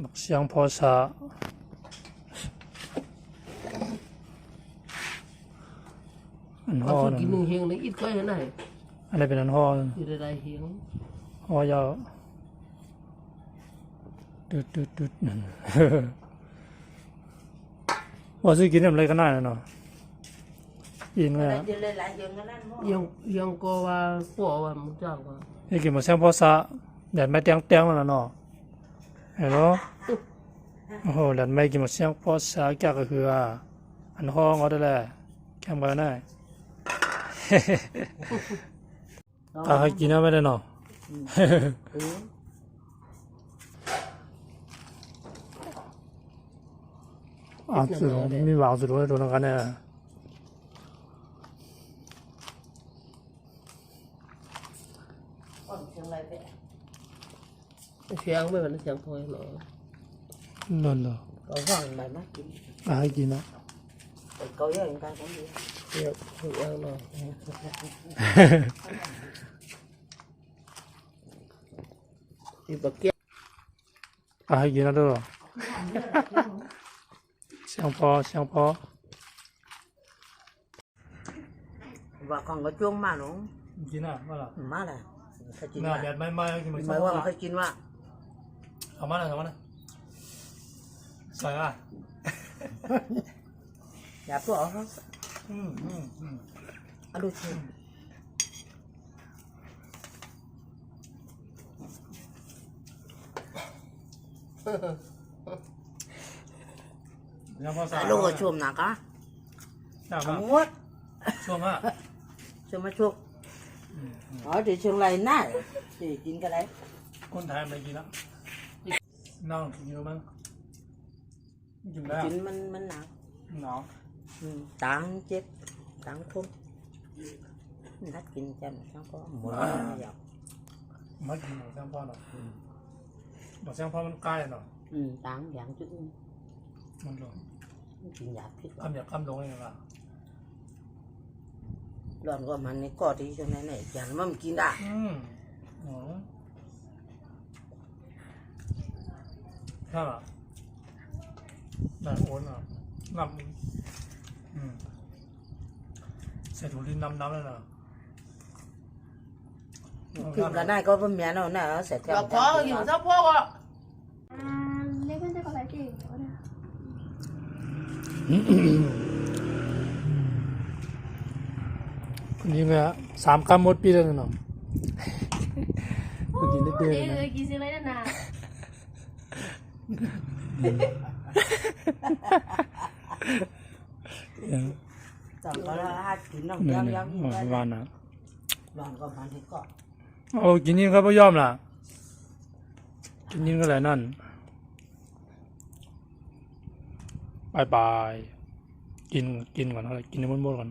บักเสียงพอสะอันห่อ เอา นั่ กิน น หนึ่งเฮียงเลยอีกค่อยไหน อะไรเป็นอันห่อ อยู่ได้เฮียง ห่อยาวดุดนั่น ว่าซื้อกินอะไรกันได้เนาะอินเลยอ่ะ ยังก็ว่าปัวว่ามึงจ้างว่า นี่กินบักเสียงพอสะแดดไม่เตียงแล้วเนาะเห็นไหมโอ้โหแดดไม่กินบักเสียงพอสะแกก็คืออันห่อก็ได้แหละแค่มาได้ถ้าให้กินไม่ได้เนาะสุดมีหวังสุดเลยตัวนั้นกันเนี่ยเสียงไม่เป็นเสียงพอยหรอ นั่นเหรอ có vòng bài mắt kín ให้กินนะ có giờ người ta cũng đi เสียงเสียงหรออีบักเกี้ย ให้กินนะด้วยเสียงพอ và còn có chuông mà nó กินอ่ะว่าล่ะ má là phải chín น่า mà แดดไม่กินบักเสีย mấy งพอ qua phải chín mà เอามาเลยใส่อ่ะ dạ có ở không ăn đôi chim ยังพอใส่ lúc ở chuồng nào có อยากมา không nuốt ช่วงอ่ะ chuồng mà chuồng ở thì chuồng này nè thì chín cái đấy คนไทยไม่กินแล้วน้องกินเยอะมั้งกินได้ chín mình nào หนาว tán chết tán thun đắt chín chân sao có muốn dọc ไม่กินหมูแซงพ่อหรอกหมูแซงพ่อมันใกล้เนาะ tán dạng chứ มันลง chín giáp thích คำอยากคำลงเองล่ะ đoàn của mình này có thì cho nên này chẳng mà mình chín đã อ๋อใช่ป่ะแต่โอนอ่ะน้ำใส่ถุงดินน้ำเลยนะ thì cái này có bên mẹ nào nè sẽ theo เราพออยู่เจ้าพ่อก็ เล็กเป็นเจ้าอะไรเก่งวะเนี่ย คนนี้เนี่ย3 กรัมหมดปีแล้วเนาะกินได้เดือน เด็ก นะ กินซื้ออะไรนั่นน่ะ chẳng có là hai chín đồng เนี่ย giam เนี่ย giam วันนะ đoàn của mình thì có โอ้กินนี่ก็ไม่ยอมล่ะกินนี่ก็แหละนั่นบายกินก่อนอะไรกินในบนก่อน